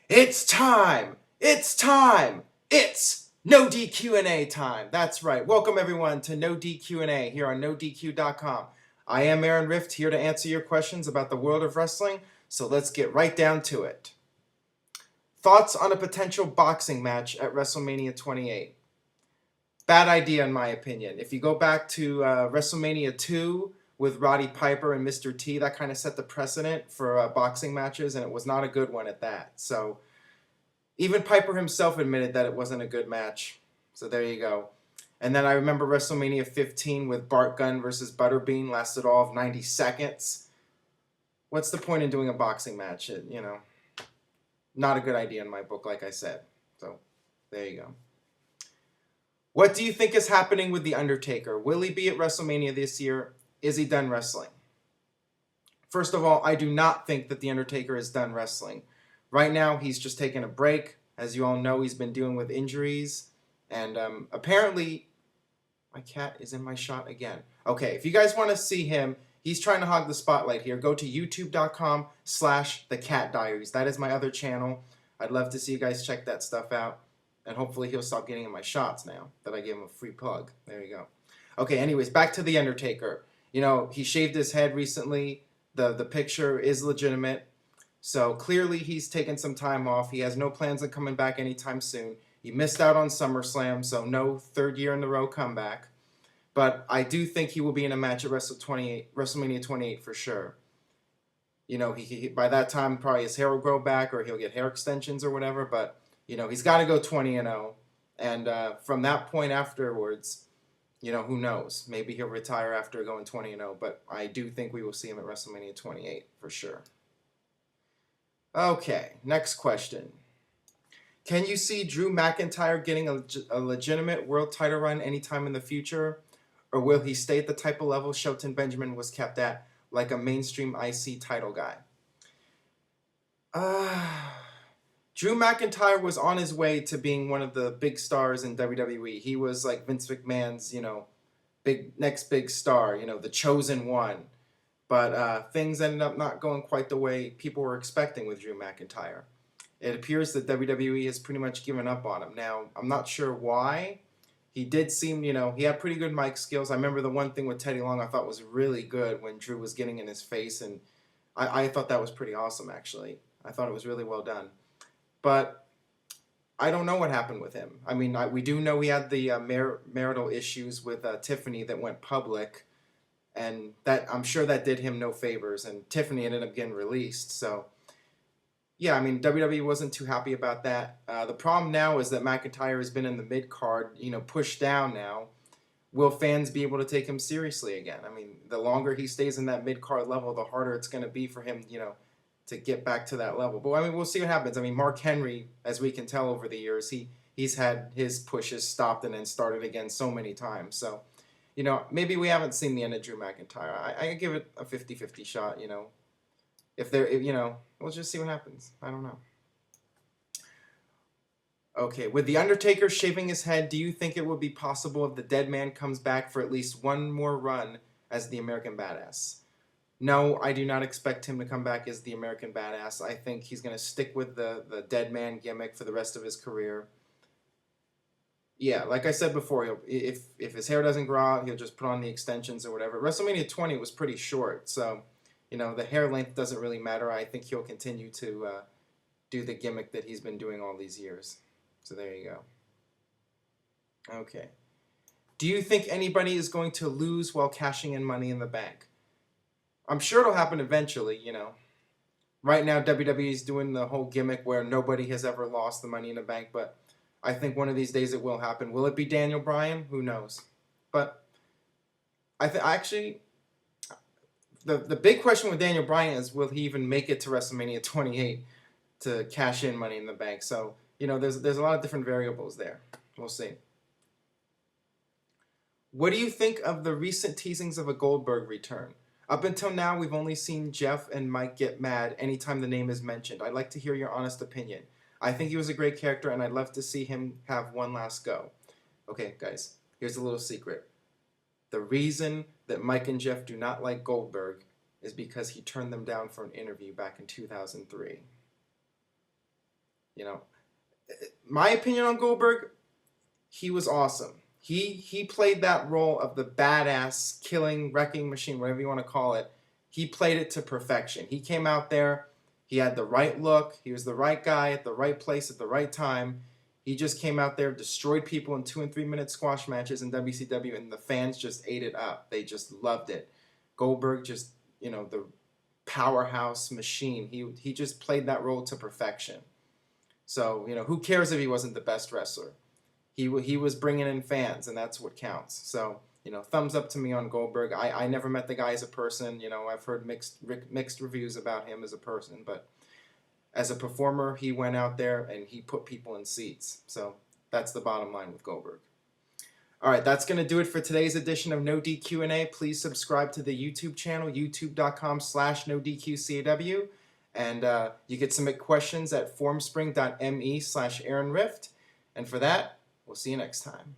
It's time! It's time! It's no DQ&A time. That's right. Welcome everyone to No DQ&A here on NoDQ.com. I am Aaron Rift here to answer your questions about the world of wrestling, so let's get right down to it. Thoughts on a potential boxing match at WrestleMania 28? Bad idea in my opinion. If you go back to WrestleMania 2 with Roddy Piper and Mr. T, that kind of set the precedent for boxing matches, and it was not a good one at that. So even Piper himself admitted that it wasn't a good match. So there you go. And then I remember WrestleMania 15 with Bart Gunn versus Butterbean, lasted all of 90 seconds. What's the point in doing a boxing match? Not a good idea in my book, like I said. So there you go. What do you think is happening with The Undertaker? Will he be at WrestleMania this year? Is he done wrestling? First of all, I do not think that The Undertaker is done wrestling. Right now, he's just taking a break. As you all know, he's been dealing with injuries. And apparently, my cat is in my shot again. Okay, if you guys want to see him, he's trying to hog the spotlight here. Go to youtube.com/thecatdiaries. That is my other channel. I'd love to see you guys check that stuff out. And hopefully he'll stop getting in my shots now that I gave him a free plug. There you go. Okay, anyways, back to The Undertaker. You know, he shaved his head recently. The picture is legitimate. So clearly he's taken some time off. He has no plans on coming back anytime soon. He missed out on SummerSlam, so no third year in a row comeback. But I do think he will be in a match at WrestleMania 28 for sure. You know, he by that time probably his hair will grow back or he'll get hair extensions or whatever. But, you know, he's got to go 20-0. And from that point afterwards, you know, who knows? Maybe he'll retire after going 20-0. But I do think we will see him at WrestleMania 28 for sure. Okay, next question. Can you see Drew McIntyre getting a legitimate world title run anytime in the future? Or will he stay at the type of level Shelton Benjamin was kept at, like a mainstream IC title guy? Drew McIntyre was on his way to being one of the big stars in WWE. He was like Vince McMahon's, you know, next big star, you know, the chosen one. But things ended up not going quite the way people were expecting with Drew McIntyre. It appears that WWE has pretty much given up on him. Now, I'm not sure why. He did seem, you know, he had pretty good mic skills. I remember the one thing with Teddy Long I thought was really good when Drew was getting in his face, and I thought that was pretty awesome, actually. I thought it was really well done. But I don't know what happened with him. I mean, we do know he had the marital issues with Tiffany that went public. And that I'm sure that did him no favors. And Tiffany ended up getting released. So, yeah, I mean, WWE wasn't too happy about that. The problem now is that McIntyre has been in the mid-card, you know, pushed down now. Will fans be able to take him seriously again? I mean, the longer he stays in that mid-card level, the harder it's going to be for him, you know, to get back to that level. But, I mean, we'll see what happens. I mean, Mark Henry, as we can tell over the years, he's had his pushes stopped and then started again so many times. So, you know, maybe we haven't seen the end of Drew McIntyre. I give it a 50-50 shot, you know. You know, we'll just see what happens. I don't know. Okay, with The Undertaker shaving his head, do you think it would be possible if the dead man comes back for at least one more run as the American Badass? No, I do not expect him to come back as the American Badass. I think he's going to stick with the dead man gimmick for the rest of his career. Yeah, like I said before, if his hair doesn't grow out, he'll just put on the extensions or whatever. WrestleMania 20 was pretty short, so, you know, the hair length doesn't really matter. I think he'll continue to do the gimmick that he's been doing all these years. So there you go. Okay. Do you think anybody is going to lose while cashing in Money in the Bank? I'm sure it'll happen eventually, you know. Right now, WWE is doing the whole gimmick where nobody has ever lost the Money in the Bank, but I think one of these days it will happen. Will it be Daniel Bryan? Who knows? But actually, the big question with Daniel Bryan is, will he even make it to WrestleMania 28 to cash in Money in the Bank? So, you know, there's a lot of different variables there. We'll see. What do you think of the recent teasings of a Goldberg return? Up until now, we've only seen Jeff and Mike get mad anytime the name is mentioned. I'd like to hear your honest opinion. I think he was a great character, and I'd love to see him have one last go. Okay, guys, here's a little secret. The reason that Mike and Jeff do not like Goldberg is because he turned them down for an interview back in 2003. You know, my opinion on Goldberg, he was awesome. He played that role of the badass, killing, wrecking machine, whatever you want to call it. He played it to perfection. He came out there, he had the right look, he was the right guy at the right place at the right time. He just came out there, destroyed people in 2 and 3 minute squash matches in WCW, and the fans just ate it up. They just loved it. Goldberg just, the powerhouse machine. He just played that role to perfection. So, who cares if he wasn't the best wrestler? He was bringing in fans, and that's what counts. So, thumbs up to me on Goldberg. I never met the guy as a person. I've heard mixed reviews about him as a person, but as a performer, he went out there and he put people in seats. So that's the bottom line with Goldberg. All right, that's going to do it for today's edition of No DQ&A. Please subscribe to the YouTube channel, youtube.com/NoDQ&AW. And you can submit questions at formspring.me/AaronRift. And for that, we'll see you next time.